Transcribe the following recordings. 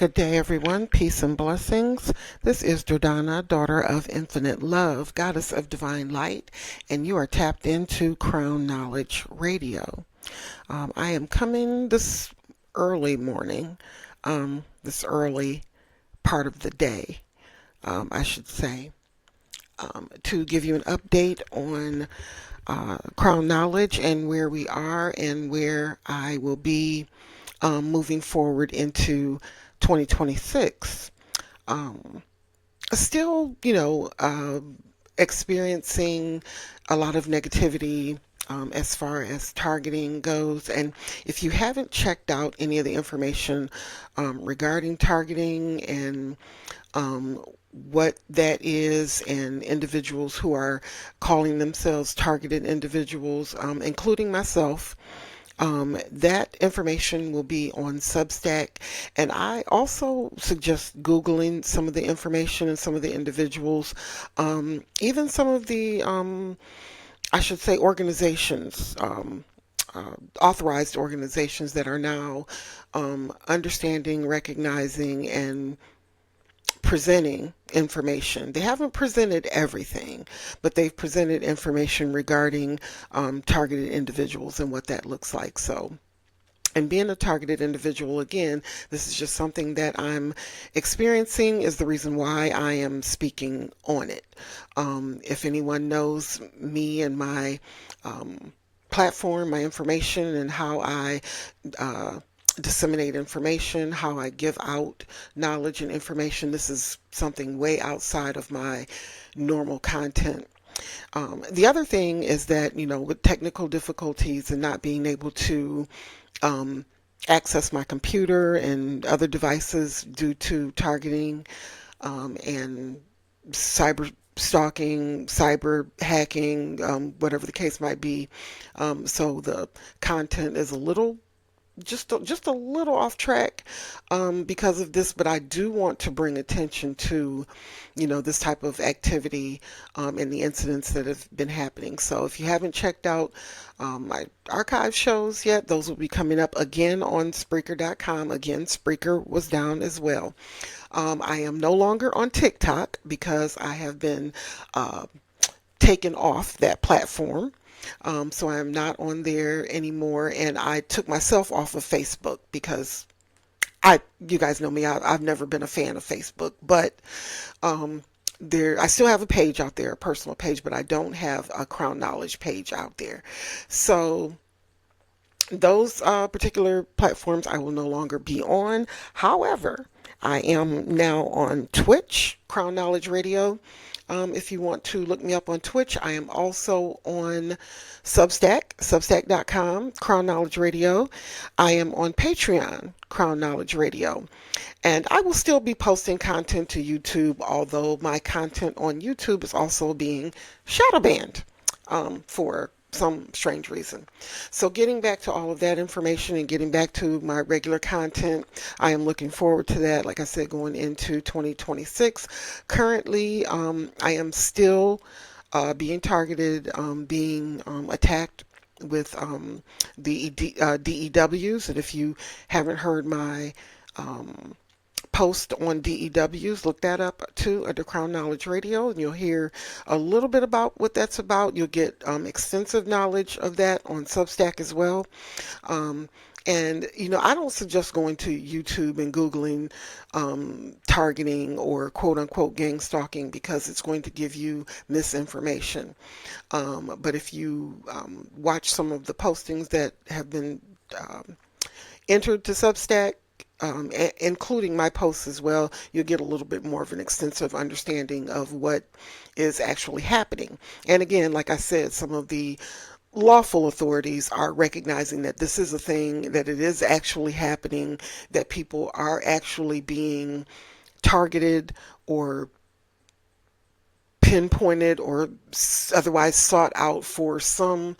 Good day, everyone. Peace and blessings. This is Jordana, daughter of infinite love, goddess of divine light, and you are tapped into Krown Knowledge Radio. I am coming this early morning, this early part of the day, I should say, to give you an update on Krown Knowledge and where we are and where I will be moving forward into 2026. Um, Still, experiencing a lot of negativity as far as targeting goes. And if you haven't checked out any of the information regarding targeting and what that is, and individuals who are calling themselves targeted individuals, including myself, that information will be on Substack, and I also suggest Googling some of the information and some of the individuals, even some of the, I should say, organizations, authorized organizations that are now understanding, recognizing, and presenting information. They haven't presented everything, but they've presented information regarding targeted individuals and what that looks like. So, and being a targeted individual, again, this is just something that I'm experiencing, is the reason why I am speaking on it. If anyone knows me and my platform, my information, and how I disseminate information, how I give out knowledge and information, this is something way outside of my normal content. The other thing is that, with technical difficulties and not being able to access my computer and other devices due to targeting and cyber stalking, cyber hacking, whatever the case might be. So the content is just a little off track because of this, but I do want to bring attention to, this type of activity and the incidents that have been happening. So if you haven't checked out my archive shows yet, those will be coming up again on Spreaker.com. Again, Spreaker was down as well. I am no longer on TikTok because I have been taken off that platform. So I am not on there anymore, and I took myself off of Facebook because you guys know me, I've never been a fan of Facebook, but I still have a page out there, a personal page, but I don't have a Krown Knowledge page out there. So those particular platforms I will no longer be on. However, I am now on Twitch, Krown Knowledge Radio. If you want to look me up on Twitch, I am also on Substack, substack.com, Krown Knowledge Radio. I am on Patreon, Krown Knowledge Radio. And I will still be posting content to YouTube, although my content on YouTube is also being shadow banned for some strange reason. So getting back to all of that information and getting back to my regular content, I am looking forward to that. Like I said, going into 2026. Currently, I am still being targeted, being attacked with the DEWs. And if you haven't heard my post on DEWs, look that up too at the Krown Knowledge Radio, and you'll hear a little bit about what that's about. You'll get extensive knowledge of that on Substack as well. And I don't suggest going to YouTube and Googling targeting or quote unquote gang stalking, because it's going to give you misinformation. But if you watch some of the postings that have been entered to Substack, including my posts as well, you'll get a little bit more of an extensive understanding of what is actually happening. And again, like I said, some of the lawful authorities are recognizing that this is a thing, that it is actually happening, that people are actually being targeted or pinpointed or otherwise sought out for some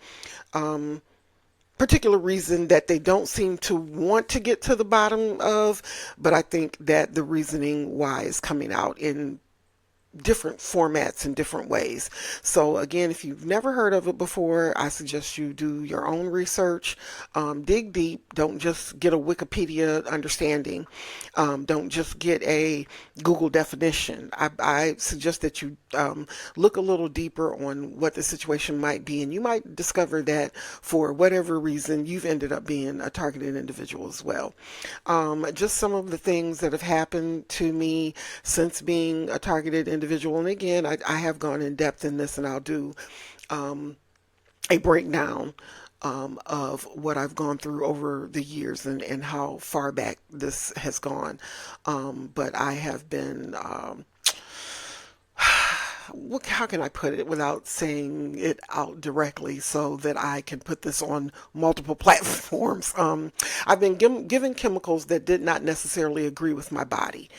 particular reason that they don't seem to want to get to the bottom of, but I think that the reasoning why is coming out in different formats and different ways. So again, if you've never heard of it before, I suggest you do your own research. Dig deep. Don't just get a Wikipedia understanding. Don't just get a Google definition. I suggest that you look a little deeper on what the situation might be, and you might discover that for whatever reason you've ended up being a targeted individual as well. Just some of the things that have happened to me since being a targeted individual. And again, I have gone in depth in this, and I'll do um, a breakdown of what I've gone through over the years and how far back this has gone. But I have been how can I put it without saying it out directly so that I can put this on multiple platforms? I've been given chemicals that did not necessarily agree with my body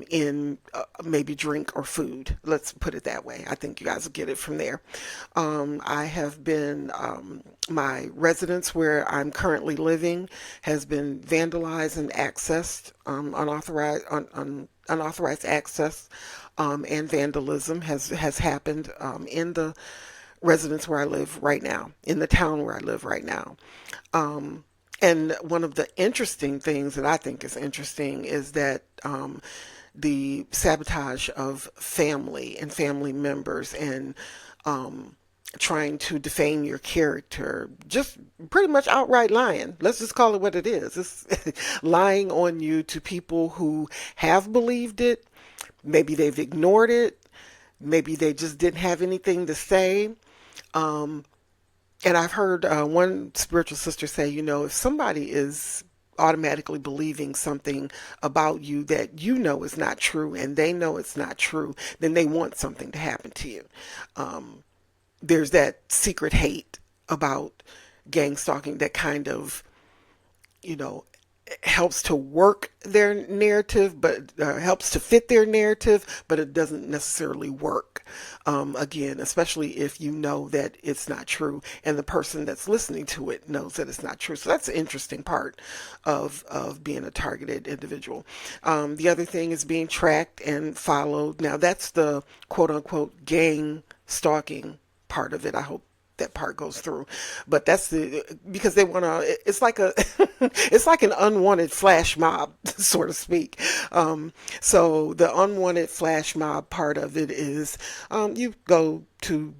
in maybe drink or food. Let's put it that way. I think you guys will get it from there. I have been, my residence where I'm currently living has been vandalized and accessed, unauthorized access and vandalism has happened in the residence where I live right now, in the town where I live right now. And one of the interesting things that I think is interesting is that the sabotage of family and family members and trying to defame your character, just pretty much outright lying. Let's just call it what it is. It's lying on you to people who have believed it. Maybe they've ignored it. Maybe they just didn't have anything to say. Um, and I've heard one spiritual sister say, if somebody is automatically believing something about you that you know is not true and they know it's not true, then they want something to happen to you. There's that secret hate about gang stalking that kind of, you know, helps to work their narrative, but helps to fit their narrative, but it doesn't necessarily work. Again, especially if you know that it's not true and the person that's listening to it knows that it's not true. So that's the interesting part of being a targeted individual. The other thing is being tracked and followed. Now that's the quote unquote gang stalking part of it. I hope that part goes through, but that's because they want to, it's like a it's like an unwanted flash mob, so to speak. So the unwanted flash mob part of it is you go to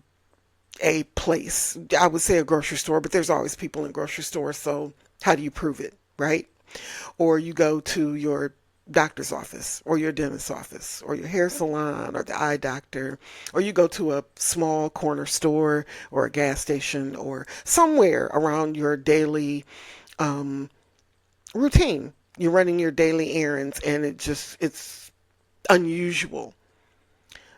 a place, I would say a grocery store, but there's always people in grocery stores, so how do you prove it, right? Or you go to your doctor's office or your dentist's office or your hair salon or the eye doctor, or you go to a small corner store or a gas station or somewhere around your daily routine. You're running your daily errands, and it's unusual,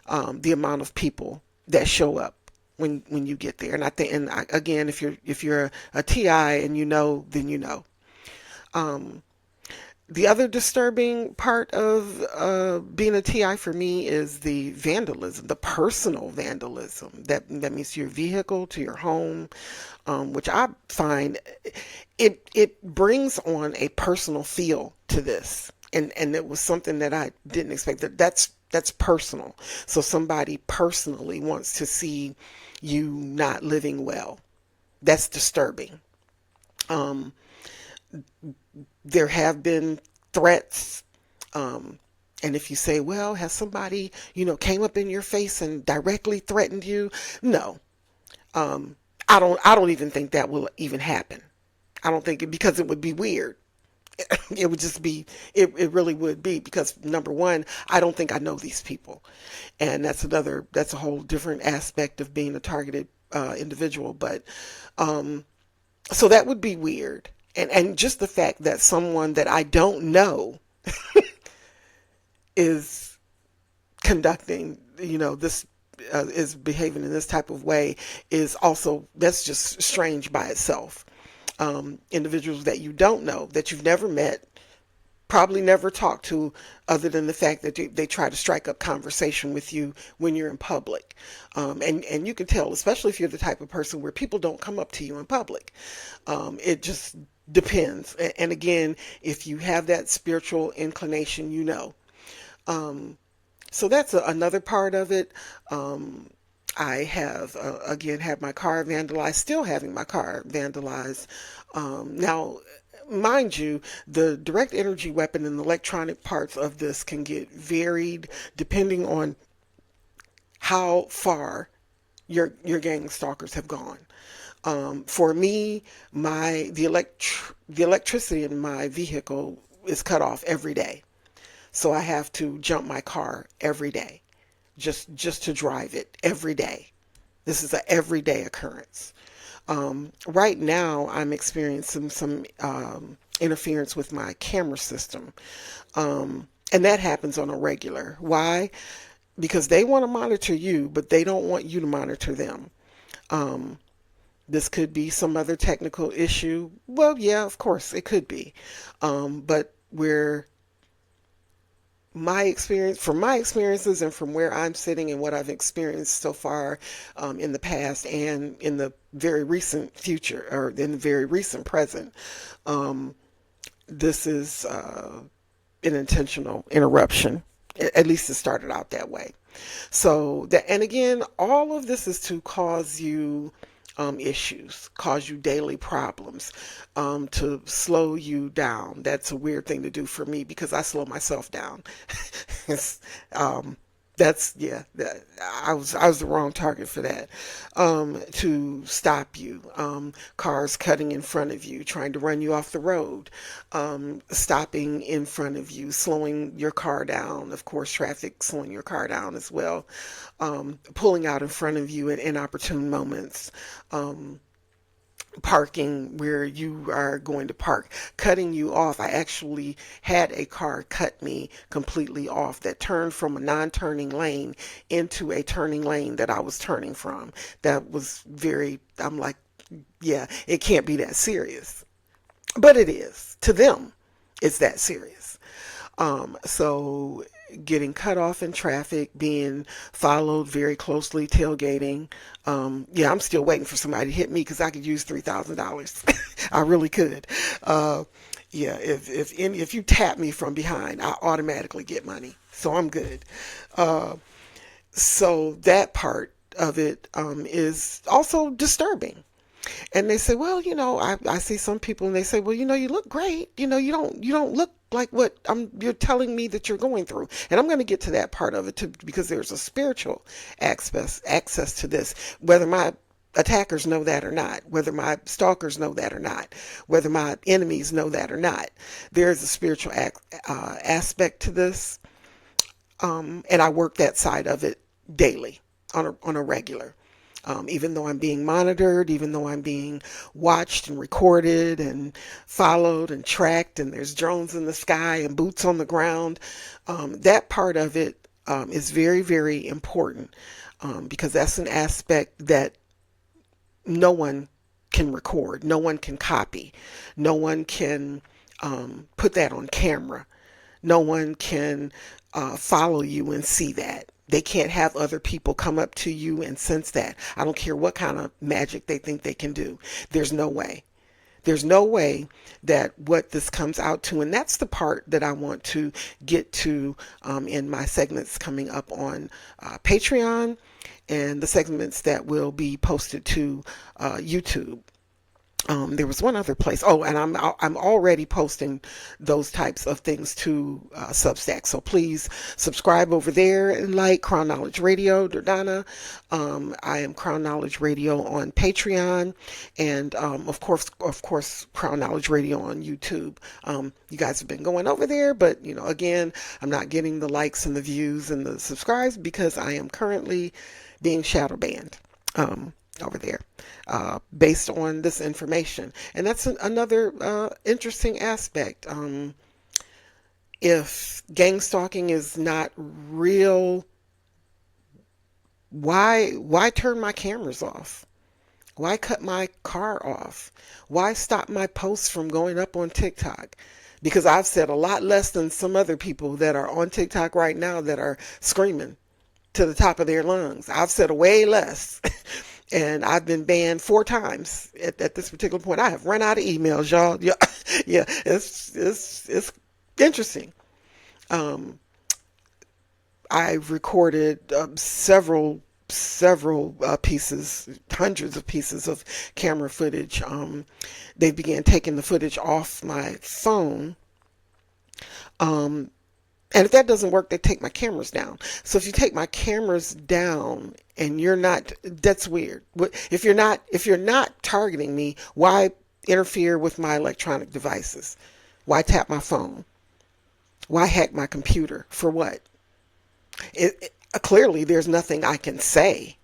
the amount of people that show up when you get there. And I think, and again, if you're a TI and you know, then you know. Um, The other disturbing part of being a TI for me is the vandalism, the personal vandalism. That means to your vehicle, to your home, which I find it brings on a personal feel to this, and it was something that I didn't expect. That's personal. So somebody personally wants to see you not living well. That's disturbing. Um, there have been threats. And if you say, well, has somebody, came up in your face and directly threatened you? No. I don't even think that will even happen. I don't think it, because it would be weird. It would just be, it really would be, because number one, I don't think I know these people. And that's a whole different aspect of being a targeted individual. But, so that would be weird. And just the fact that someone that I don't know is conducting, this is behaving in this type of way is also, that's just strange by itself. Individuals that you don't know, that you've never met, probably never talked to, other than the fact that they try to strike up conversation with you when you're in public. And you can tell, especially if you're the type of person where people don't come up to you in public. It just depends. And again, if you have that spiritual inclination, Um, So that's another part of it. Um, I have again had my car vandalized, still having my car vandalized. Now, mind you, the direct energy weapon and the electronic parts of this can get varied depending on how far your gang stalkers have gone. For me, the electricity in my vehicle is cut off every day, so I have to jump my car every day just to drive it every day. This is an everyday occurrence. Right now, I'm experiencing some interference with my camera system, and that happens on a regular. Why? Because they want to monitor you, but they don't want you to monitor them. Um, this could be some other technical issue. Well, yeah, of course, it could be. But where my experience, from my experiences and from where I'm sitting and what I've experienced so far in the past and in the very recent future or in the very recent present, um, this is an intentional interruption. At least it started out that way. So that, and again, all of this is to cause you issues, cause you daily problems, to slow you down. That's a weird thing to do for me because I slow myself down. It's, um, that's yeah. I was the wrong target for that. To stop you, cars cutting in front of you, trying to run you off the road, stopping in front of you, slowing your car down. Of course, traffic slowing your car down as well, pulling out in front of you at inopportune moments. Um, Parking where you are going to park, cutting you off. I actually had a car cut me completely off that turned from a non-turning lane into a turning lane that I was turning from. That was very, I'm like, yeah, it can't be that serious. But it is. To them, it's that serious. So getting cut off in traffic, being followed very closely, tailgating. Yeah, I'm still waiting for somebody to hit me because I could use $3,000. I really could. Uh, yeah, if you tap me from behind, I automatically get money, so I'm good. Uh, so that part of it is also disturbing. And they say, well, I see some people and they say, well, you look great. You don't look like what you're telling me that you're going through. And I'm going to get to that part of it too, because there's a spiritual access to this, whether my attackers know that or not, whether my stalkers know that or not, whether my enemies know that or not. There's a spiritual aspect to this. And I work that side of it daily on a regular. Even though I'm being monitored, even though I'm being watched and recorded and followed and tracked, and there's drones in the sky and boots on the ground, that part of it is very, very important because that's an aspect that no one can record, no one can copy, no one can put that on camera, no one can follow you and see that. They can't have other people come up to you and sense that. I don't care what kind of magic they think they can do. There's no way. There's no way that what this comes out to, and that's the part that I want to get to in my segments coming up on Patreon and the segments that will be posted to YouTube. There was one other place. Oh, and I'm already posting those types of things to Substack. So please subscribe over there and like Krown Knowledge Radio, Dordana. I am Krown Knowledge Radio on Patreon, and of course, Krown Knowledge Radio on YouTube. You guys have been going over there, but again, I'm not getting the likes and the views and the subscribes because I am currently being shadow banned. Over there based on this information. And that's another interesting aspect. If gang stalking is not real, why turn my cameras off? Why cut my car off? Why stop my posts from going up on TikTok? Because I've said a lot less than some other people that are on TikTok right now that are screaming to the top of their lungs. I've said way less. And I've been banned 4 times at this particular point. I have run out of emails, y'all. Yeah, yeah, it's interesting. Um, I've recorded several pieces, hundreds of pieces of camera footage. They began taking the footage off my phone. Um, and if that doesn't work, they take my cameras down. So if you take my cameras down and you're not, that's weird. If you're not targeting me, why interfere with my electronic devices? Why tap my phone? Why hack my computer? For what? Clearly, there's nothing I can say,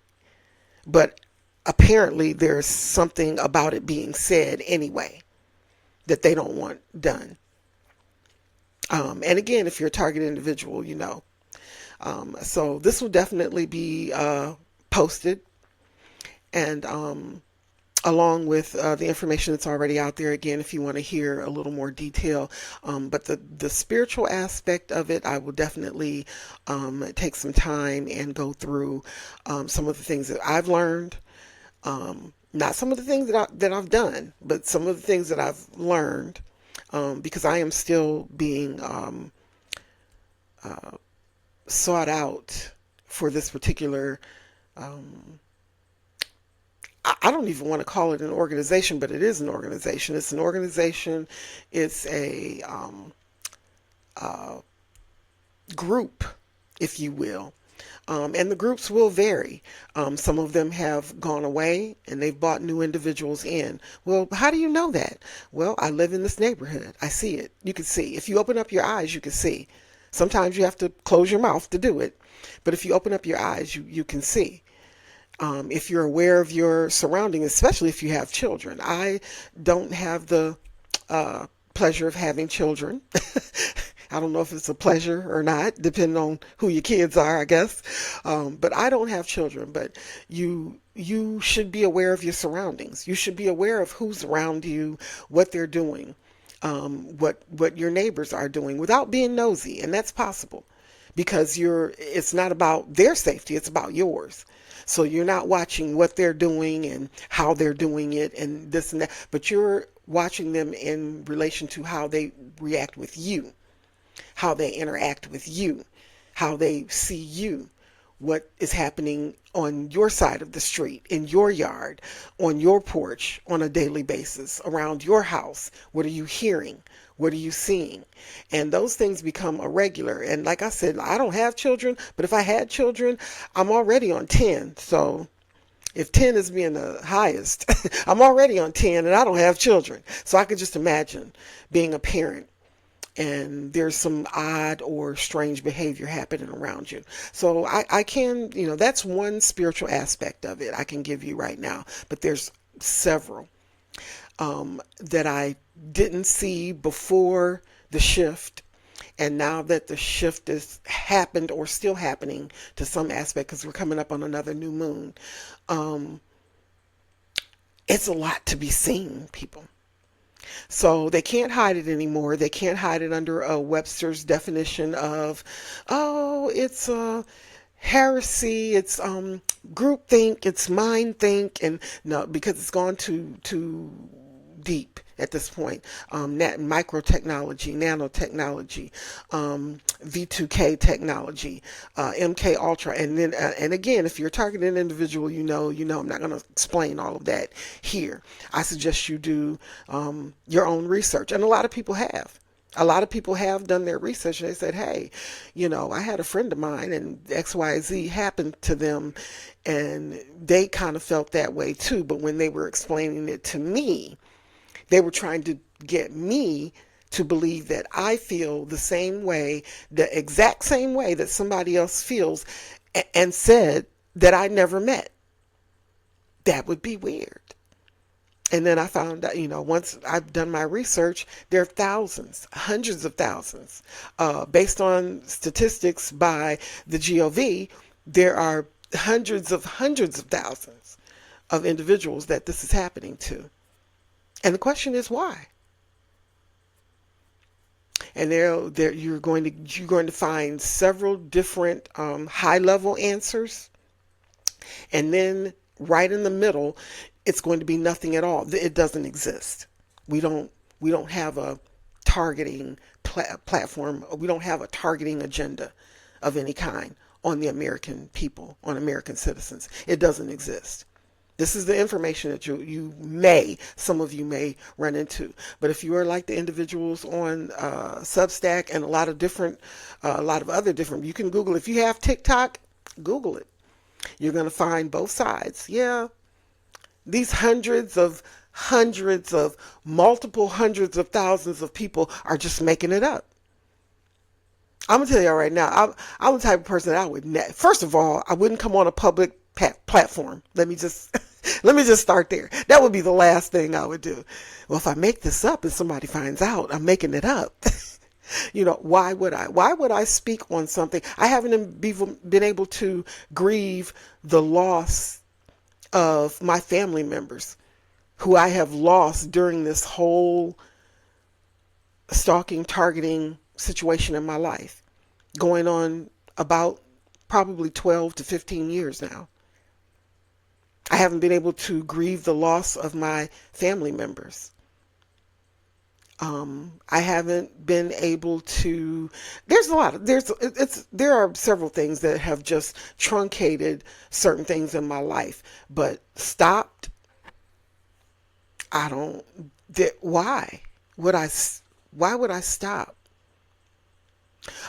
but apparently there's something about it being said anyway that they don't want done. And again, if you're a targeted individual, you know. So this will definitely be posted, and along with the information that's already out there, again, if you want to hear a little more detail. But the spiritual aspect of it, I will definitely take some time and go through some of the things that I've learned. Not some of the things that I've done, but some of the things that I've learned, because I am still being sought out for this particular. I don't even want to call it an organization, but it is an organization. It's an organization. It's a group, if you will. And the groups will vary. Some of them have gone away and they've brought new individuals in. Well, how do you know that? Well, I live in this neighborhood. I see it. You can see. If you open up your eyes, you can see. Sometimes you have to close your mouth to do it. But if you open up your eyes, you can see. If you're aware of your surroundings, especially if you have children. I don't have the pleasure of having children. I don't know if it's a pleasure or not, depending on who your kids are, I guess. But I don't have children. But you should be aware of your surroundings. You should be aware of who's around you, what they're doing, what your neighbors are doing, without being nosy, and that's possible, because it's not about their safety; it's about yours. So you're not watching what they're doing and how they're doing it and this and that, but you're watching them in relation to how they react with you, how they interact with you, how they see you, what is happening on your side of the street, in your yard, on your porch, on a daily basis, around your house. What are you hearing? What are you seeing? And those things become a regular. And like I said, I don't have children, but if I had children, I'm already on 10. So if 10 is being the highest, I'm already on 10 and I don't have children. So I could just imagine being a parent and there's some odd or strange behavior happening around you. So I can, that's one spiritual aspect of it I can give you right now, but there's several that I didn't see before the shift. And now that the shift has happened or still happening to some aspect, because we're coming up on another new moon, it's a lot to be seen, people. So they can't hide it anymore. They can't hide it under a Webster's definition of, oh, it's heresy, it's groupthink, it's mind think, and no, because it's gone too deep at this point. Microtechnology, nanotechnology, V2K technology, MK Ultra, and then and again, if you're targeting an individual, I'm not going to explain all of that here. I suggest you do your own research, and a lot of people have. A lot of people have done their research and they said, hey, I had a friend of mine and XYZ happened to them and they kind of felt that way too. But when they were explaining it to me, they were trying to get me to believe that I feel the same way, the exact same way that somebody else feels, and said that I never met. That would be weird. And then I found out, once I've done my research, there are thousands, hundreds of thousands. Based on statistics by the GOV, there are hundreds of thousands of individuals that this is happening to. And the question is why? And you're going to find several different high-level answers, and then right in the middle, it's going to be nothing at all. It doesn't exist. We don't have a targeting platform. We don't have a targeting agenda of any kind on the American people, on American citizens. It doesn't exist. This is the information that some of you may run into. But if you are like the individuals on Substack and a lot of other different, you can Google. If you have TikTok, Google it. You're going to find both sides. Yeah, these hundreds of multiple hundreds of thousands of people are just making it up. I'm gonna tell y'all right now. I'm the type of person that I would. First of all, I wouldn't come on a public platform. Let me just let me just start there. That would be the last thing I would do. Well, if I make this up and somebody finds out I'm making it up, why would I? Why would I speak on something I haven't been able to grieve the loss of my family members who I have lost during this whole stalking, targeting situation in my life, going on about probably 12 to 15 years now. I haven't been able to grieve the loss of my family members. I haven't been able to. There are several things that have just truncated certain things in my life, but stopped. I don't. Why would I? Why would I stop?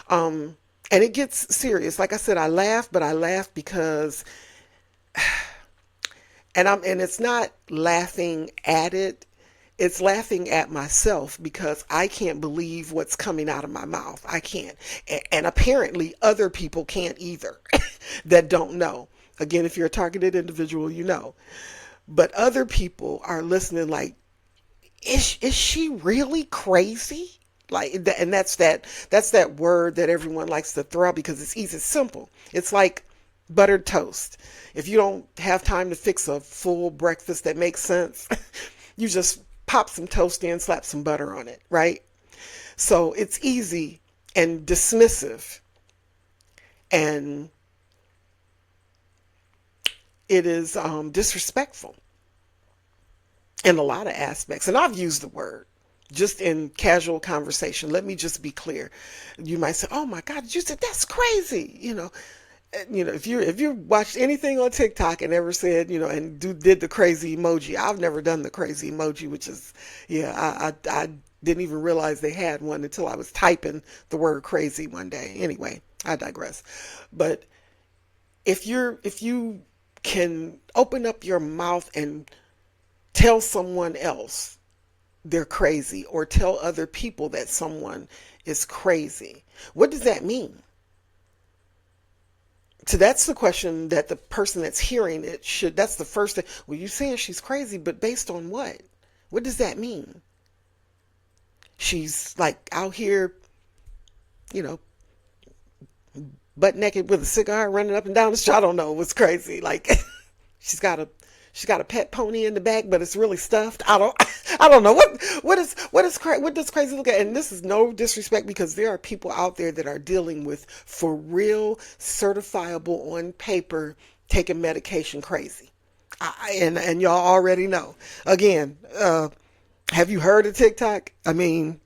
And it gets serious. Like I said, I laugh, but I laugh because, and it's not laughing at it. It's laughing at myself because I can't believe what's coming out of my mouth. I can't. And apparently other people can't either that don't know. Again, if you're a targeted individual, you know. But other people are listening like, is she really crazy? Like, and that's that word that everyone likes to throw out because it's easy, it's simple. It's like buttered toast. If you don't have time to fix a full breakfast that makes sense, you just pop some toast in, slap some butter on it, right? So it's easy and dismissive, and it is disrespectful in a lot of aspects. And I've used the word just in casual conversation. Let me just be clear. You might say, "Oh my God, you said that's crazy." If you watched anything on TikTok and ever said, and did the crazy emoji. I've never done the crazy emoji, which is, yeah, I didn't even realize they had one until I was typing the word crazy one day. Anyway, I digress. But if you can open up your mouth and tell someone else they're crazy, or tell other people that someone is crazy, what does that mean? So that's the question that the person that's hearing it should, that's the first thing. Well, you saying she's crazy, but based on what? What does that mean? She's like out here, butt naked with a cigar running up and down the street. I don't know what's crazy. Like she's got a pet pony in the back, but it's really stuffed. I don't know what does crazy look at. And this is no disrespect, because there are people out there that are dealing with, for real, certifiable on paper, taking medication crazy. And y'all already know. Again, have you heard of TikTok? I mean,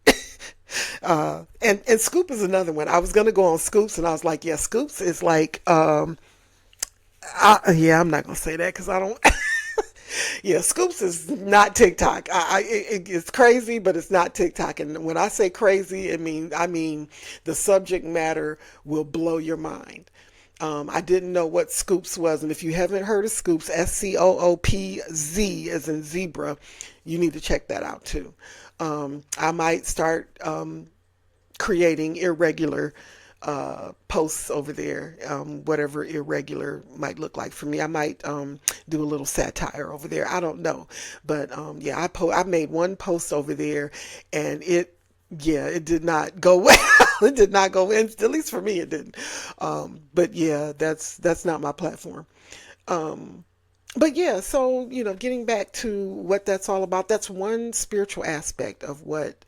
and Scoop is another one. I was gonna go on Scoops, and I was like, yeah, Scoops is like, I'm not gonna say that because I don't. Yeah, Scoops is not TikTok. It's crazy, but it's not TikTok. And when I say crazy, I mean the subject matter will blow your mind. I didn't know what Scoops was, and if you haven't heard of Scoops, SCOOPZ as in zebra, you need to check that out too. I might start creating irregular posts over there, whatever irregular might look like for me. I might do a little satire over there. I don't know, but I made one post over there, and it did not go well. It did not go in. At least for me, it didn't. But yeah, that's not my platform. But yeah, so getting back to what that's all about. That's one spiritual aspect of what.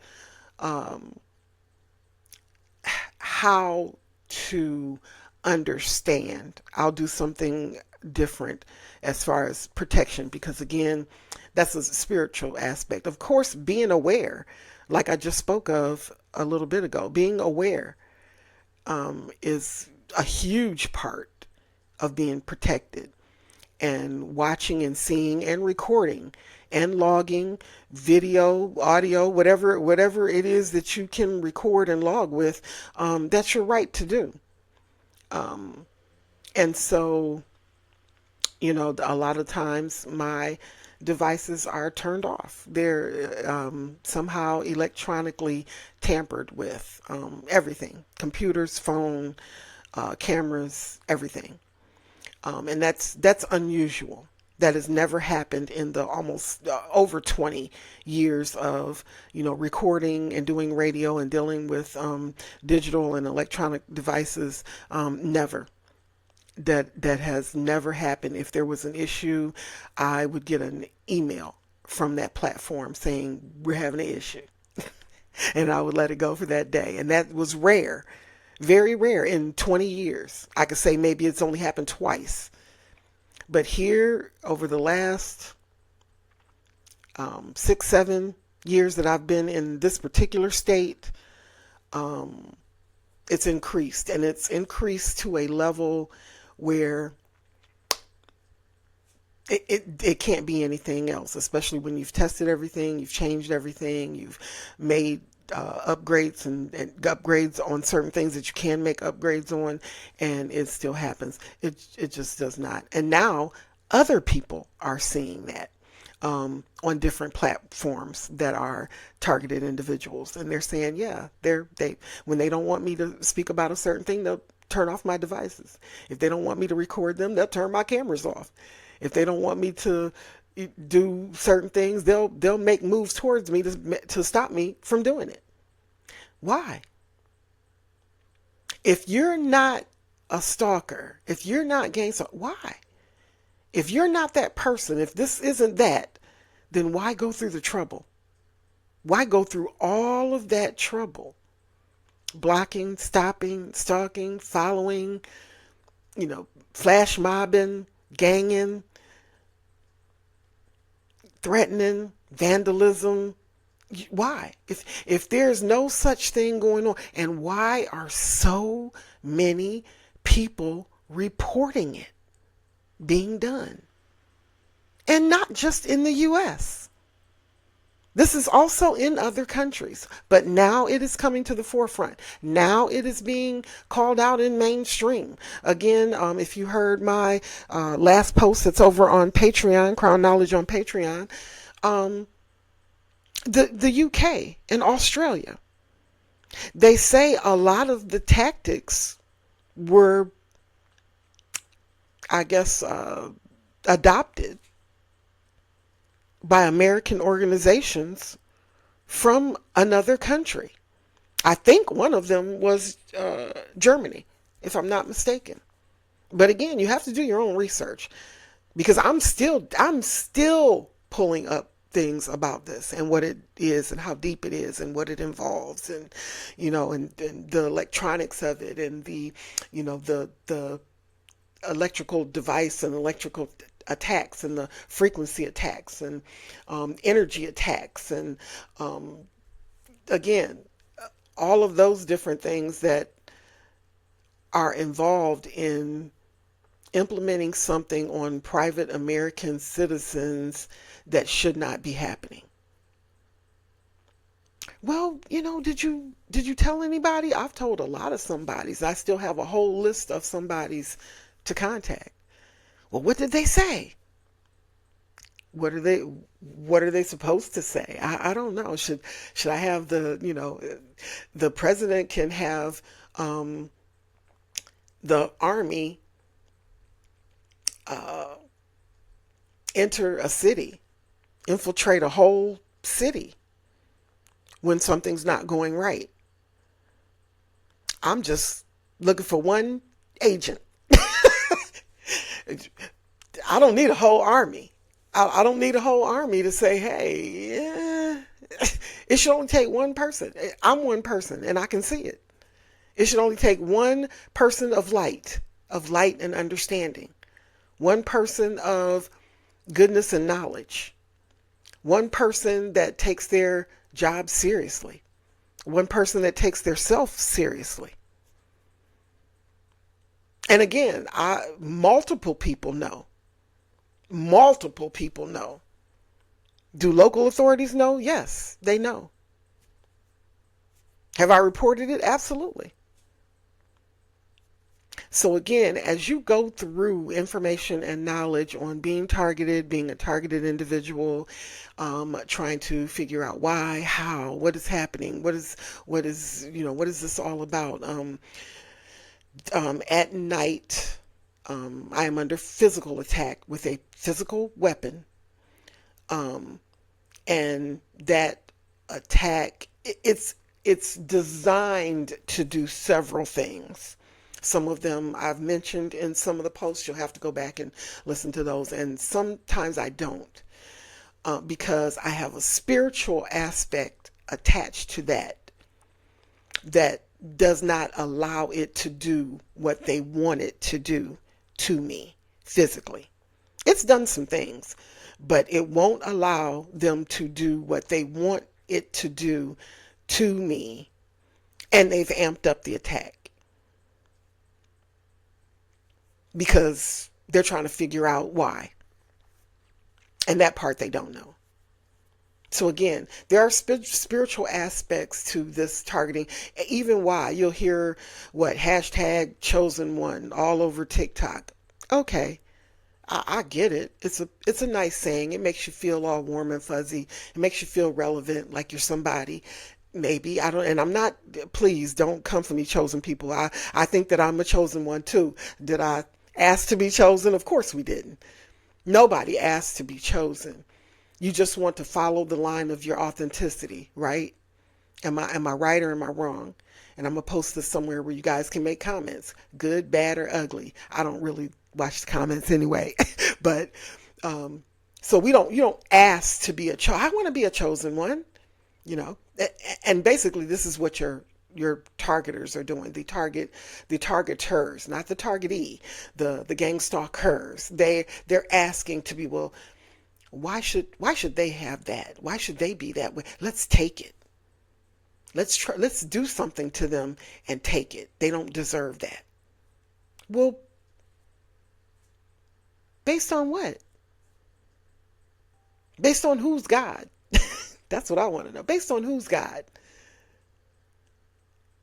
How to understand. I'll do something different as far as protection, because again, that's a spiritual aspect. Of course, being aware, like I just spoke of a little bit ago, being aware is a huge part of being protected, and watching and seeing and recording and logging video, audio, whatever it is that you can record and log with. That's your right to do. Um, and so, a lot of times my devices are turned off. They're somehow electronically tampered with. Everything, computers, phone, cameras, everything. And that's unusual. That has never happened in the almost over 20 years of recording and doing radio and dealing with digital and electronic devices. Never. That has never happened. If there was an issue, I would get an email from that platform saying we're having an issue, and I would let it go for that day. And that was rare, very rare in 20 years. I could say maybe it's only happened twice. But here, over the last 6, 7 years that I've been in this particular state, it's increased. And it's increased to a level where it can't be anything else, especially when you've tested everything, you've changed everything, you've made upgrades and upgrades on certain things that you can make upgrades on, and it still happens. It just does not. And now other people are seeing that on different platforms that are targeted individuals, and they're saying, yeah, they when they don't want me to speak about a certain thing, they'll turn off my devices. If they don't want me to record them, they'll turn my cameras off. If they don't want me to do certain things, they'll make moves towards me to stop me from doing it. Why? If you're not a stalker, if you're not gangster, why? If you're not that person, if this isn't that, then why go through the trouble? Why go through all of that trouble? Blocking, stopping, stalking, following, flash mobbing, ganging, threatening, vandalism. Why? If there's no such thing going on, and why are so many people reporting it being done? And not just in the U.S. This is also in other countries, but now it is coming to the forefront. Now it is being called out in mainstream. Again, if you heard my last post that's over on Patreon, Krown Knowledge on Patreon, the UK and Australia, they say a lot of the tactics were, I guess, adopted by American organizations from another country. I think one of them was Germany, if I'm not mistaken. But again, you have to do your own research, because I'm still pulling up things about this and what it is and how deep it is and what it involves, and and the electronics of it, and the electrical device and electrical attacks and the frequency attacks and energy attacks, and again, all of those different things that are involved in implementing something on private American citizens that should not be happening. Well, did you tell anybody? I've told a lot of somebodies. I still have a whole list of somebodies to contact. Well, what did they say? What are they supposed to say? I don't know. Should I have the president can have the army enter a city, infiltrate a whole city when something's not going right? I'm just looking for one agent. I don't need a whole army. I don't need a whole army to say, hey, yeah. It should only take one person. I'm one person and I can see it. It should only take one person of light and understanding. One person of goodness and knowledge. One person that takes their job seriously. One person that takes their self seriously. And again, multiple people know. Multiple people know. Do local authorities know? Yes, they know. Have I reported it? Absolutely. So again, as you go through information and knowledge on being targeted, being a targeted individual, trying to figure out why, how, what is happening, what is this all about? At night, I am under physical attack with a physical weapon, um, and that attack, it's designed to do several things. Some of them I've mentioned in some of the posts. You'll have to go back and listen to those. And sometimes I don't, because I have a spiritual aspect attached to that does not allow it to do what they want it to do to me physically. It's done some things, but it won't allow them to do what they want it to do to me. And they've amped up the attack because they're trying to figure out why. And that part they don't know. So again, there are spiritual aspects to this targeting. Even why you'll hear what hashtag chosen one all over TikTok. Okay, I get it. It's a nice saying. It makes you feel all warm and fuzzy. It makes you feel relevant, like you're somebody. Maybe I don't, and I'm not. Please don't come for me, chosen people. I think that I'm a chosen one too. Did I ask to be chosen? Of course we didn't. Nobody asked to be chosen. You just want to follow the line of your authenticity, right? Am I right or am I wrong? And I'm gonna post this somewhere where you guys can make comments, good, bad, or ugly. I don't really watch the comments anyway, but so you don't ask to be I want to be a chosen one, you know. And basically, this is what your targeters are doing. The targeters, not the targetee, the gang stalkers. They're asking to be, well, why should they have that? Why should they be that way? Let's take it. Let's do something to them and take it. They don't deserve that. Well, based on what? Based on who's God? That's what I want to know. Based on who's God?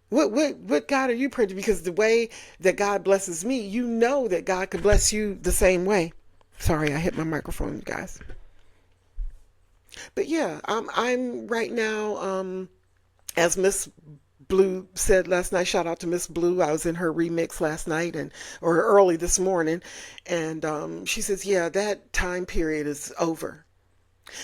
What God are you praying to? Because the way that God blesses me, you know that God could bless you the same way. Sorry, I hit my microphone, you guys. But yeah, I'm right now, as Miss Blue said last night. Shout out to Miss Blue. I was in her remix last night or early this morning, and she says, yeah, that time period is over.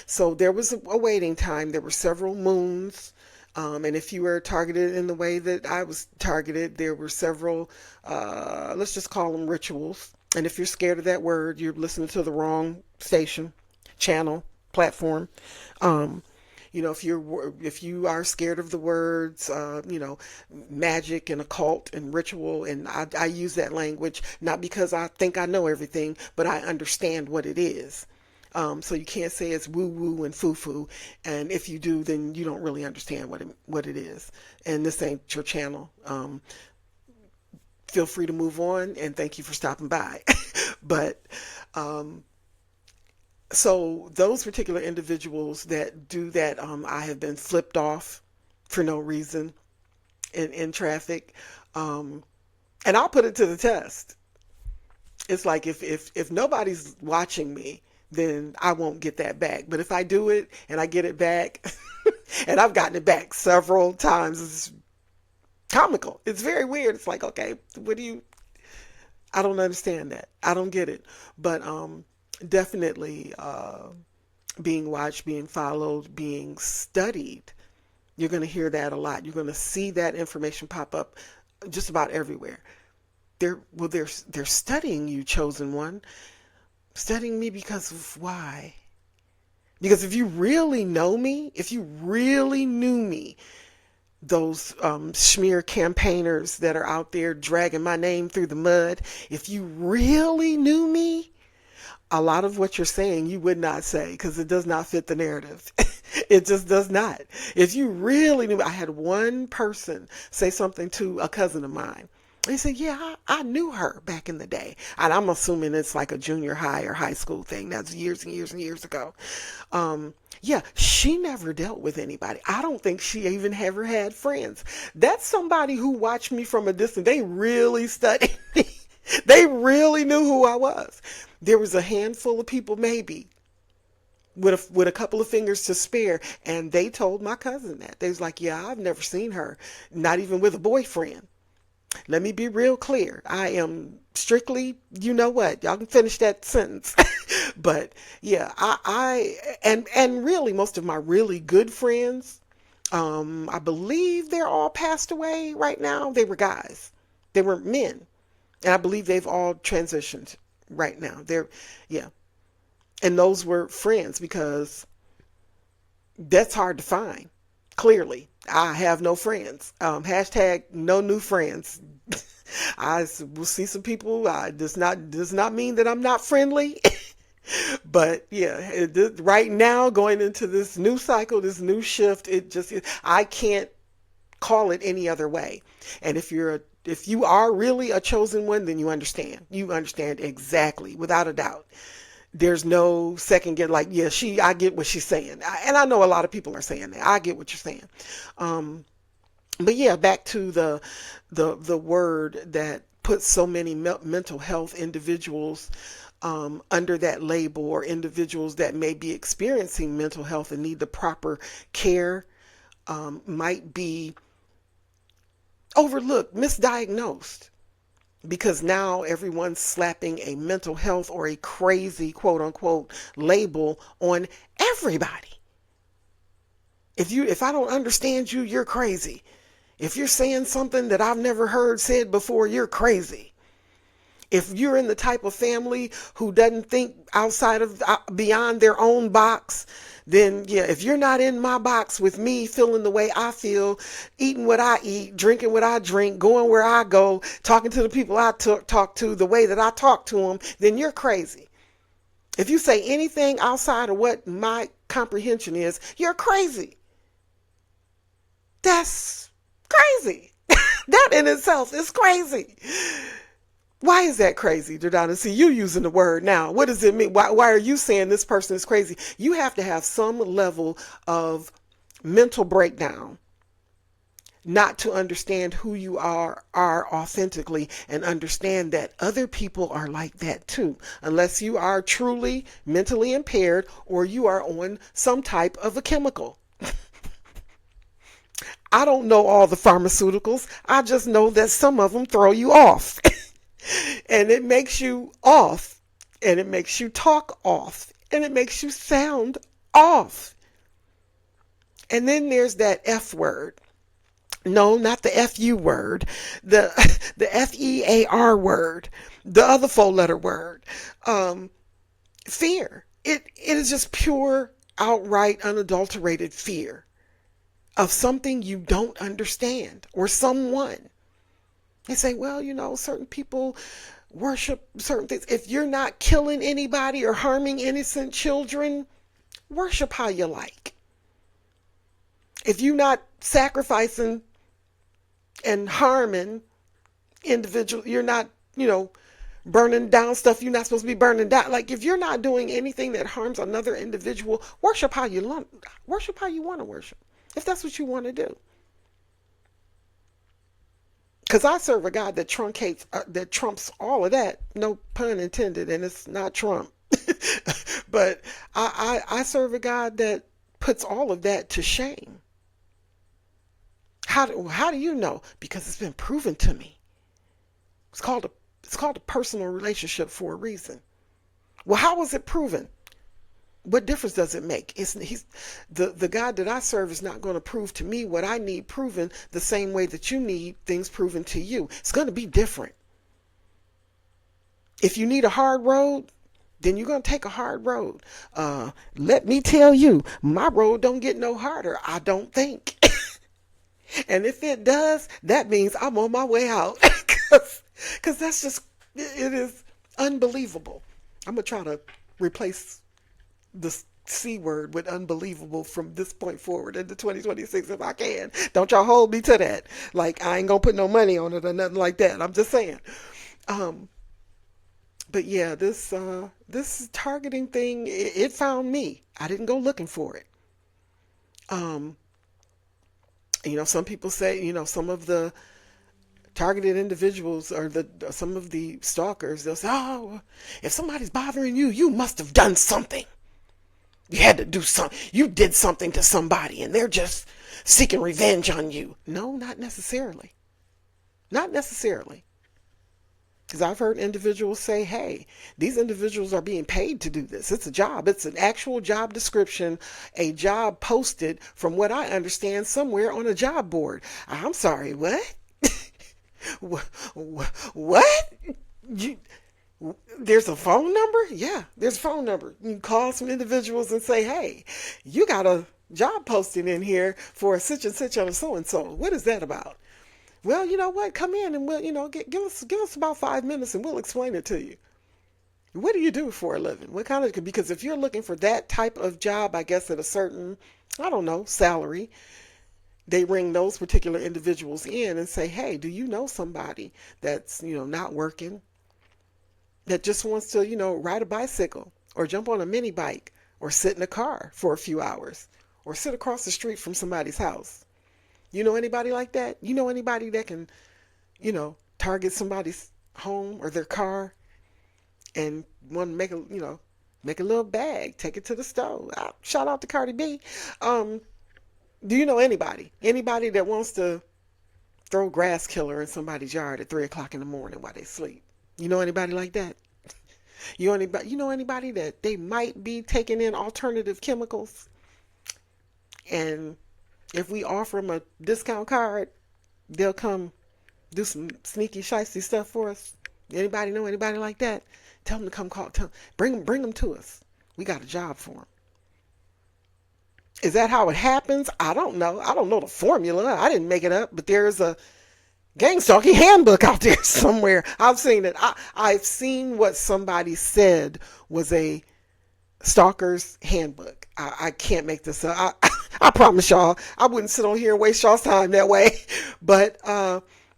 So there was a waiting time. There were several moons. And if you were targeted in the way that I was targeted, there were several, let's just call them rituals. And if you're scared of that word, you're listening to the wrong station, channel, platform. Um, if you are scared of the words, magic and occult and ritual, and I use that language not because I think I know everything, but I understand what it is. So you can't say it's woo woo and foo foo, and if you do, then you don't really understand what it is. And this ain't your channel. Feel free to move on, and thank you for stopping by. But so those particular individuals that do that, I have been flipped off for no reason in traffic, and I'll put it to the test. It's like if nobody's watching me, then I won't get that back. But if I do it and I get it back, and I've gotten it back several times, it's comical. It's very weird. It's like, okay, I don't understand that. I don't get it. But definitely being watched, being followed, being studied. You're going to hear that a lot. You're going to see that information pop up just about everywhere. They're studying you, chosen one. Studying me because of why? Because if you really know me, if you really knew me, those smear campaigners that are out there dragging my name through the mud, if you really knew me, a lot of what you're saying you would not say because it does not fit the narrative. It just does not. If you really knew, I had one person say something to a cousin of mine, He said, yeah, I knew her back in the day. And I'm assuming it's like a junior high or high school thing. That's years and years and years ago. Yeah, she never dealt with anybody. I don't think she even ever had friends. That's somebody who watched me from a distance. They really studied me. They really knew who I was. There was a handful of people, maybe, with a couple of fingers to spare, and they told my cousin that. They was like, yeah, I've never seen her, not even with a boyfriend. Let me be real clear. I am strictly, you know what? Y'all can finish that sentence. But yeah, and really most of my really good friends, I believe they're all passed away right now. They were guys. They were men. And I believe they've all transitioned right now. Yeah. And those were friends because that's hard to find. Clearly, I have no friends. Hashtag no new friends. I will see some people. Does not mean that I'm not friendly. But yeah, right now going into this new cycle, this new shift, I can't call it any other way. And if you are really a chosen one, then you understand. You understand exactly, without a doubt. There's no second get like, yeah, I get what she's saying. And I know a lot of people are saying that. I get what you're saying. But yeah, back to the word that puts so many mental health individuals under that label, or individuals that may be experiencing mental health and need the proper care, might be overlooked, misdiagnosed. Because now everyone's slapping a mental health or a crazy, quote unquote, label on everybody. If I don't understand you, you're crazy. If you're saying something that I've never heard said before, you're crazy. If you're in the type of family who doesn't think outside of beyond their own box, then yeah, if you're not in my box with me feeling the way I feel, eating what I eat, drinking what I drink, going where I go, talking to the people I talk to the way that I talk to them, then you're crazy. If you say anything outside of what my comprehension is, you're crazy. That's crazy. That in itself is crazy. Why is that crazy, Jordana? See, you using the word now. What does it mean? Why are you saying this person is crazy? You have to have some level of mental breakdown not to understand who you are authentically, and understand that other people are like that too, unless you are truly mentally impaired or you are on some type of a chemical. I don't know all the pharmaceuticals. I just know that some of them throw you off. And it makes you off, and it makes you talk off, and it makes you sound off. And then there's that F word. No, not the FU word. The FEAR word. The other 4-letter word. Fear. It is just pure, outright, unadulterated fear of something you don't understand, or someone. They say, well, certain people worship certain things. If you're not killing anybody or harming innocent children, worship how you like. If you're not sacrificing and harming individuals, you're not, burning down stuff you're not supposed to be burning down. Like, if you're not doing anything that harms another individual, worship how you want to worship, if that's what you want to do. Because I serve a God that that trumps all of that. No pun intended, and it's not Trump. But I serve a God that puts all of that to shame. How do you know? Because it's been proven to me. It's called a personal relationship for a reason. Well, how was it proven? What difference does it make? The God that I serve is not going to prove to me what I need proven the same way that you need things proven to you. It's going to be different. If you need a hard road, then you're going to take a hard road. Let me tell you, my road don't get no harder, I don't think. And if it does, that means I'm on my way out. Because that's just, it is unbelievable. I'm going to try to replace this C word with unbelievable from this point forward into 2026 if I can. Don't y'all hold me to that. Like, I ain't gonna put no money on it or nothing like that. I'm just saying. Um, but yeah, this targeting thing, it found me. I didn't go looking for it. Um, some people say, some of the targeted individuals or some of the stalkers, they'll say, "Oh, if somebody's bothering you, you must have done something. You had to do something. You did something to somebody, and they're just seeking revenge on you." No, not necessarily. Not necessarily. Because I've heard individuals say, "Hey, these individuals are being paid to do this. It's a job. It's an actual job description, a job posted, from what I understand, somewhere on a job board." I'm sorry, what? What? You, there's a phone number? Yeah, there's a phone number. You can call some individuals and say, "Hey, you got a job posting in here for such and such on so and so. What is that about?" "Well, you know what? Come in and we'll, give us about 5 minutes and we'll explain it to you." What do you do for a living? What kind of, because if you're looking for that type of job, I guess at a certain, I don't know, salary, they ring those particular individuals in and say, "Hey, do you know somebody that's, not working, that just wants to, ride a bicycle or jump on a mini bike or sit in a car for a few hours or sit across the street from somebody's house? You know anybody like that? You know anybody that can, target somebody's home or their car and want to make a little bag, take it to the store?" Shout out to Cardi B. Um, do you know anybody? Anybody that wants to throw grass killer in somebody's yard at 3 o'clock in the morning while they sleep? You know anybody like that? You know anybody that they might be taking in alternative chemicals, and if we offer them a discount card, they'll come do some sneaky shicey stuff for us? Anybody know anybody like that? Tell them to come call. Bring them to us. We got a job for them. Is that how it happens? I don't know. I don't know the formula. I didn't make it up, but there's a gang stalking handbook out there somewhere. I've seen it. I've seen what somebody said was a stalker's handbook. I can't make this up. I promise y'all, I wouldn't sit on here and waste y'all's time that way. But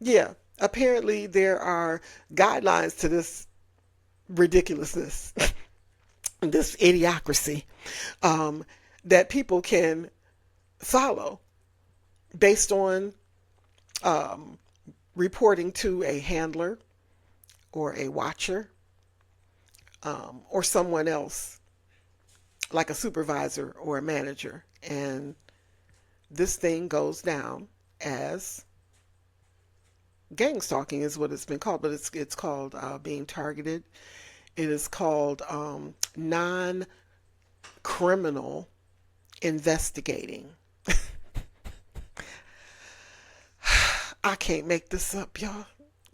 yeah, apparently there are guidelines to this ridiculousness, this idiocracy, that people can follow based on um, reporting to a handler or a watcher, or someone else like a supervisor or a manager. And this thing goes down as gang stalking is what it's been called, but it's called being targeted. It is called non-criminal investigating. I can't make this up, y'all.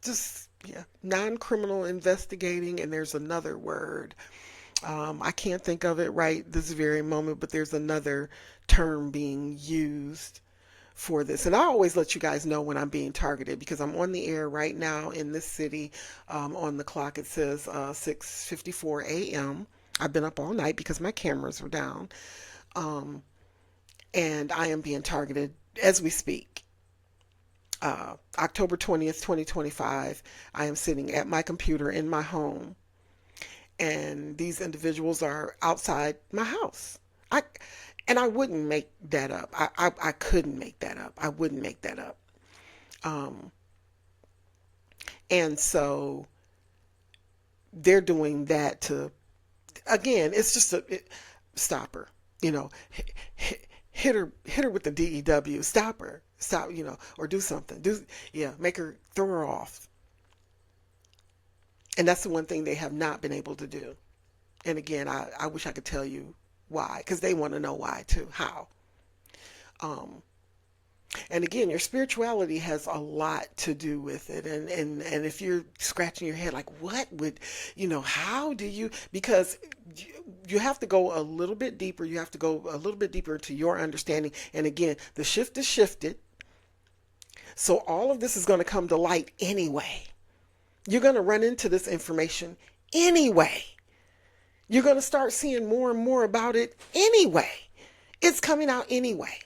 Just, yeah, non-criminal investigating, and there's another word. I can't think of it right this very moment, but there's another term being used for this. And I always let you guys know when I'm being targeted because I'm on the air right now in this city. On the clock it says 6:54 a.m. I've been up all night because my cameras were down. Um, and I am being targeted as we speak. October 20th, 2025, I am sitting at my computer in my home, and these individuals are outside my house. I and I wouldn't make that up. I couldn't make that up. I wouldn't make that up. Um, and so they're doing that to, again, it's just stop her, you know, hit her with the DEW, stop her, stop, or do something, yeah, make her, throw her off. And that's the one thing they have not been able to do. And again, I wish I could tell you why, because they want to know why too, how. Um, and again, your spirituality has a lot to do with it. And if you're scratching your head like, what would, how do you, because you have to go a little bit deeper. You have to go a little bit deeper into your understanding. And again, the shift is shifted. So all of this is going to come to light anyway. You're going to run into this information anyway. You're going to start seeing more and more about it anyway. It's coming out anyway.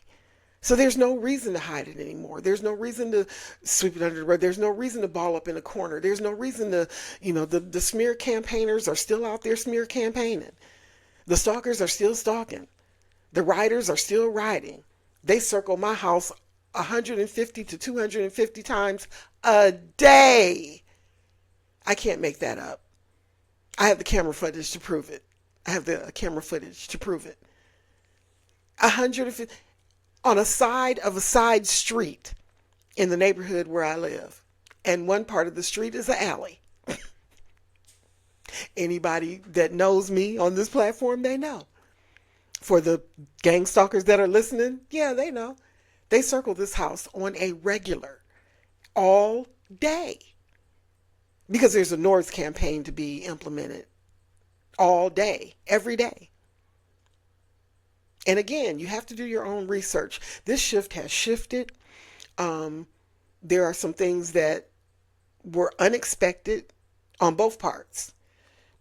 So there's no reason to hide it anymore. There's no reason to sweep it under the rug. There's no reason to ball up in a corner. There's no reason to, the smear campaigners are still out there smear campaigning. The stalkers are still stalking. The riders are still riding. They circle my house 150 to 250 times a day. I can't make that up. I have the camera footage to prove it. 150 on a side of a side street in the neighborhood where I live. And one part of the street is an alley. Anybody that knows me on this platform, they know. For the gang stalkers that are listening, yeah, they know. They circle this house on a regular, all day. Because there's a North campaign to be implemented all day, every day. And again, you have to do your own research. This shift has shifted. There are some things that were unexpected on both parts.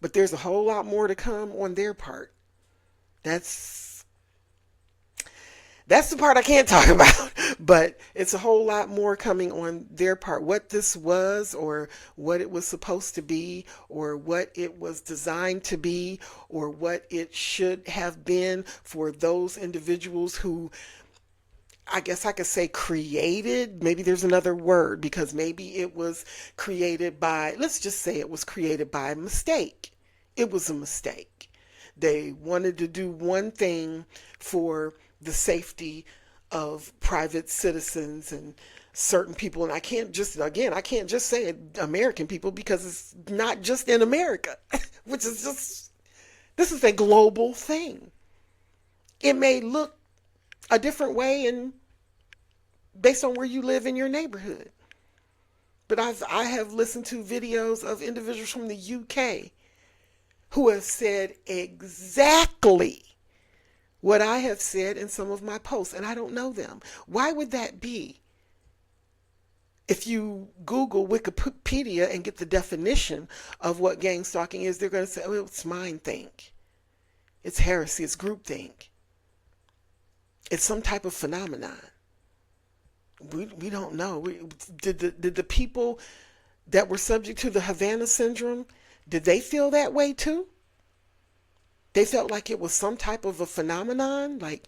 But there's a whole lot more to come on their part. That's the part I can't talk about, but it's a whole lot more coming on their part. What this was, or what it was supposed to be, or what it was designed to be, or what it should have been for those individuals who, I guess I could say, created. Maybe there's another word, because maybe it was created by, let's just say it was created by mistake. It was a mistake. They wanted to do one thing for the safety of private citizens and certain people. And I can't just say American people, because it's not just in America, which is just, this is a global thing. It may look a different way and based on where you live in your neighborhood. But I have listened to videos of individuals from the UK who have said exactly what I have said in some of my posts, and I don't know them. Why would that be? If you Google Wikipedia and get the definition of what gang stalking is, they're going to say, oh, it's mindthink. It's heresy. It's groupthink. It's some type of phenomenon. We don't know. Did the people that were subject to the Havana syndrome, did they feel that way too? They felt like it was some type of a phenomenon. Like,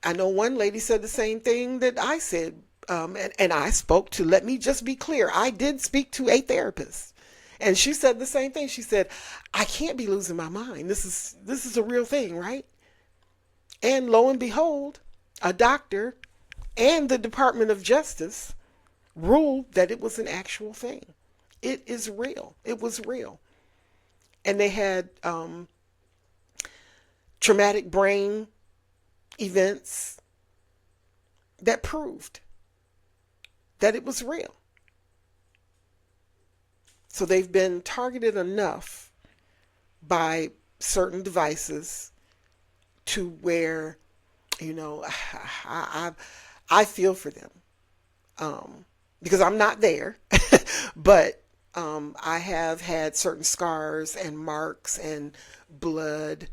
I know one lady said the same thing that I said, and I spoke to, let me just be clear, I did speak to a therapist, and she said the same thing. She said, I can't be losing my mind. This is a real thing, right? And lo and behold, a doctor and the Department of Justice ruled that it was an actual thing. It is real. It was real. And they had traumatic brain events that proved that it was real. So they've been targeted enough by certain devices to where, I feel for them. Because I'm not there, but I have had certain scars and marks and blood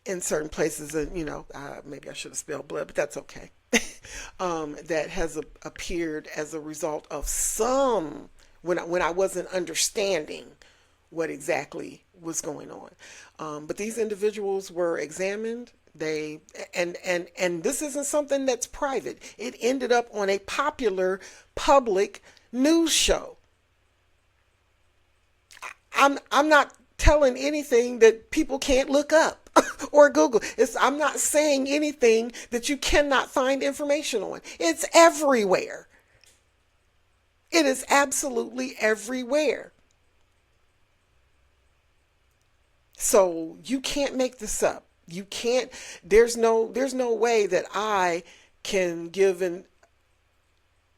in certain places, and maybe I should have spelled blood, but that's okay. That has appeared as a result of some, when I wasn't understanding what exactly was going on. But these individuals were examined. And this isn't something that's private. It ended up on a popular public news show. I'm not telling anything that people can't look up or Google. I'm not saying anything that you cannot find information on. It's everywhere. It is absolutely everywhere. So you can't make this up. You can't, there's no way that I can give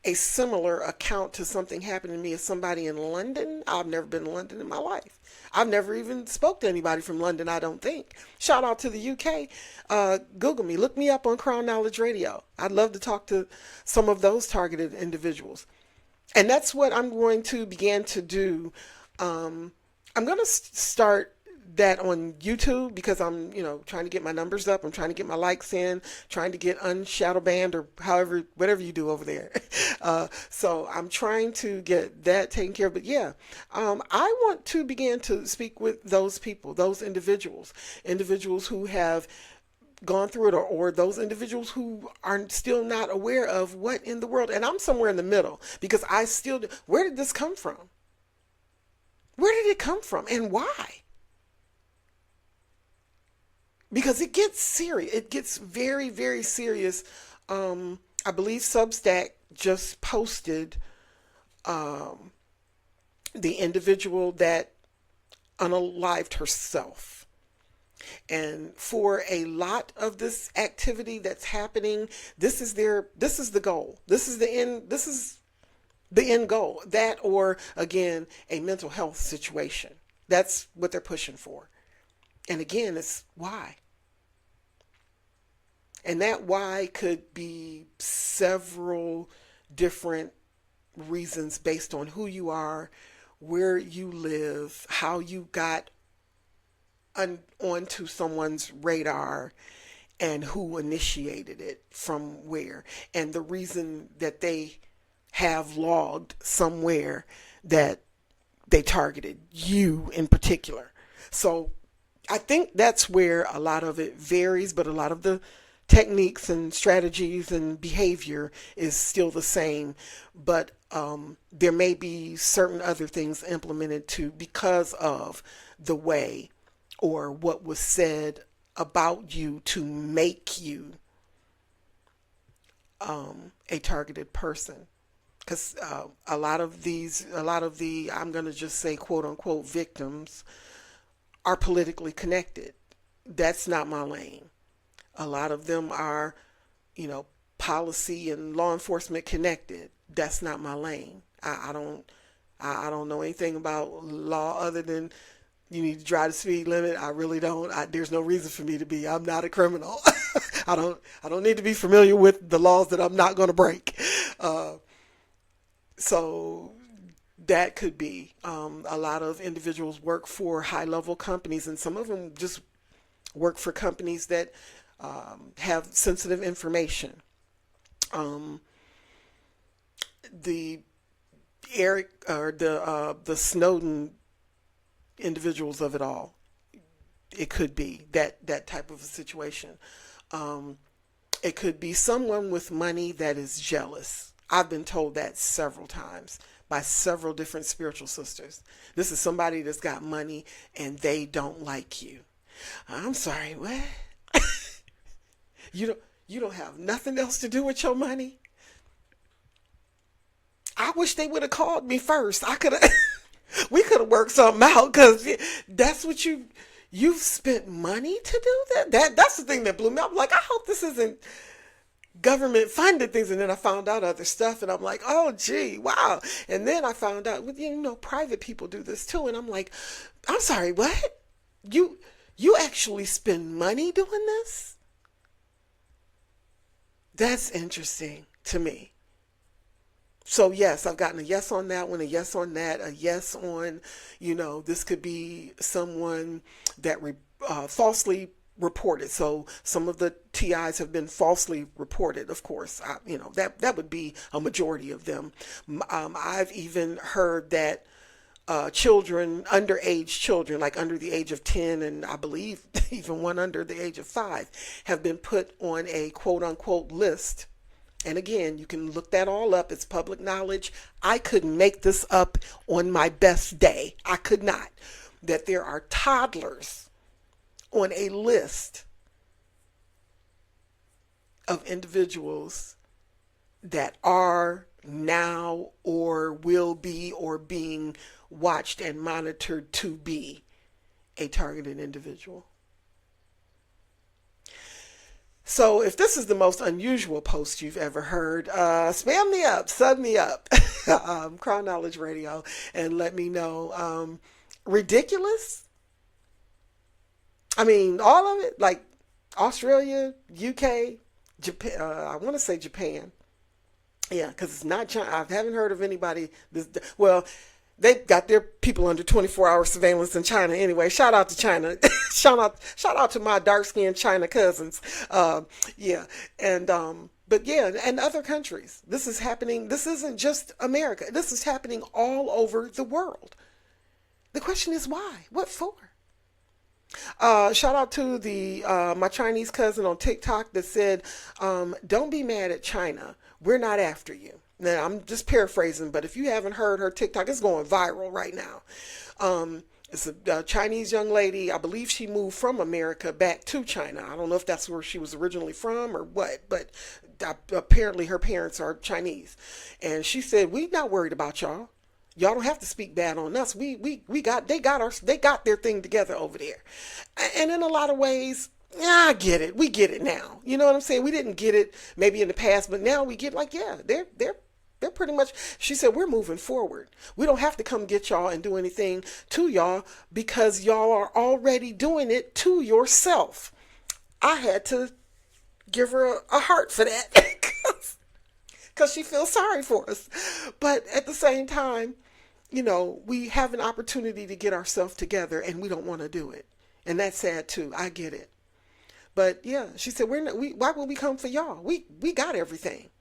a similar account to something happening to me as somebody in London. I've never been to London in my life. I've never even spoke to anybody from London, I don't think. Shout out to the UK. Google me, look me up on Krown Knowledge Radio. I'd love to talk to some of those targeted individuals. And that's what I'm going to begin to do I'm gonna start that on YouTube because I'm, trying to get my numbers up. I'm trying to get my likes in, trying to get unshadow banned or however, whatever you do over there. So I'm trying to get that taken care of. But yeah, I want to begin to speak with those people, those individuals who have gone through it, or those individuals who are still not aware of what in the world. And I'm somewhere in the middle because I still, where did this come from? Where did it come from and why? Because it gets serious. It gets very, very serious. I believe Substack just posted um, the individual that unalived herself. And for a lot of this activity that's happening, this is the goal. This is the end goal. That, or again, a mental health situation. That's what they're pushing for. And again, it's why. And that why could be several different reasons based on who you are, where you live, how you got onto someone's radar, and who initiated it from where. And the reason that they have logged somewhere that they targeted you in particular. So I think that's where a lot of it varies, but a lot of the techniques and strategies and behavior is still the same. But there may be certain other things implemented too because of the way or what was said about you to make you a targeted person. Because a lot of the, I'm going to just say quote unquote victims are politically connected. That's not my lane. A lot of them are, policy and law enforcement connected. That's not my lane. I don't know anything about law other than you need to drive the speed limit. I really don't. There's no reason for me to be. I'm not a criminal. I don't need to be familiar with the laws that I'm not going to break. So that could be a lot of individuals work for high level companies, and some of them just work for companies that have sensitive information. The Eric or the Snowden individuals of it all. It could be that type of a situation. It could be someone with money that is jealous. I've been told that several times by several different spiritual sisters. This is somebody that's got money and they don't like you. I'm sorry, what? You don't have nothing else to do with your money? I wish they would have called me first. I could have we could have worked something out because that's what you've spent money to do that's the thing that blew me up. I'm like, I hope this isn't government funded things. And then I found out other stuff and I'm like, oh gee, wow. And then I found out, private people do this too. And I'm like, I'm sorry, what? You actually spend money doing this? That's interesting to me. So yes, I've gotten a yes on that one, a yes on that, a yes on, this could be someone that falsely reported. So some of the TIs have been falsely reported, of course. That would be a majority of them. I've even heard that underage children, like under the age of 10, and I believe even one under the age of 5, have been put on a quote unquote list. And again, you can look that all up. It's public knowledge. I couldn't make this up on my best day. I could not. That there are toddlers on a list of individuals that are now or will be or being watched and monitored to be a targeted individual. So if this is the most unusual post you've ever heard, spam me up, sub me up, Krown Knowledge Radio, and let me know. Ridiculous? I mean, all of it, like Australia, UK, Japan. I want to say Japan. Yeah, because it's not China. I haven't heard of anybody. Well, They got their people under 24-hour surveillance in China anyway. Shout out to China. Shout out to my dark skinned China cousins. Yeah, and but yeah, and other countries. This is happening. This isn't just America. This is happening all over the world. The question is why? What for? Shout out to the my Chinese cousin on TikTok that said, "Don't be mad at China. We're not after you." Now I'm just paraphrasing, but if you haven't heard her TikTok, it's going viral right now. It's a Chinese young lady. I believe she moved from America back to China. I don't know if that's where she was originally from or what, but apparently her parents are Chinese. And she said, "We not worried about y'all. Y'all don't have to speak bad on us. We got they got their thing together over there." And in a lot of ways, yeah, I get it. We get it now. You know what I'm saying? We didn't get it maybe in the past, but now we get like, yeah, they're pretty much, she said, we're moving forward. We don't have to come get y'all and do anything to y'all because y'all are already doing it to yourself. I had to give her a heart for that because she feels sorry for us. But at the same time, we have an opportunity to get ourselves together and we don't want to do it. And that's sad too. I get it. But yeah, she said, why would we come for y'all? We got everything.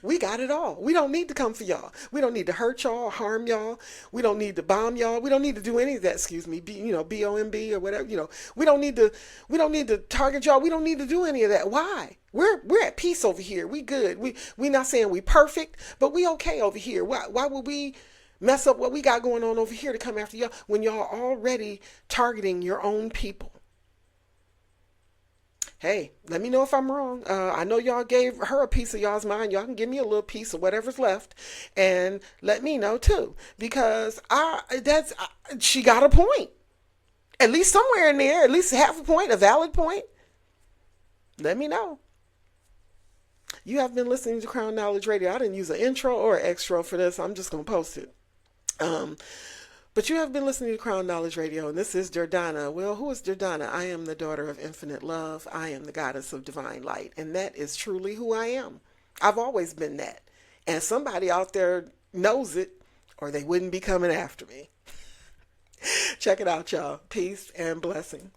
We got it all. We don't need to come for y'all. We don't need to hurt y'all, harm y'all. We don't need to bomb y'all. We don't need to do any of that. Excuse me, BOMB or whatever. We don't need to target y'all. We don't need to do any of that. Why? We're at peace over here. We good. We not saying we perfect, but we okay over here. Why would we mess up what we got going on over here to come after y'all when y'all are already targeting your own people? Hey, let me know if I'm wrong. I know y'all gave her a piece of y'all's mind. Y'all can give me a little piece of whatever's left, and let me know too, because she got a point. At least somewhere in there, at least half a point, a valid point. Let me know. You have been listening to Crown Knowledge Radio. I didn't use an intro or an extra for this. I'm just gonna post it. Um, But you have been listening to Crown Knowledge Radio, and this is Jordana. Well, who is Jordana? I am the daughter of infinite love. I am the goddess of divine light, and that is truly who I am. I've always been that. And somebody out there knows it, or they wouldn't be coming after me. Check it out, y'all. Peace and blessings.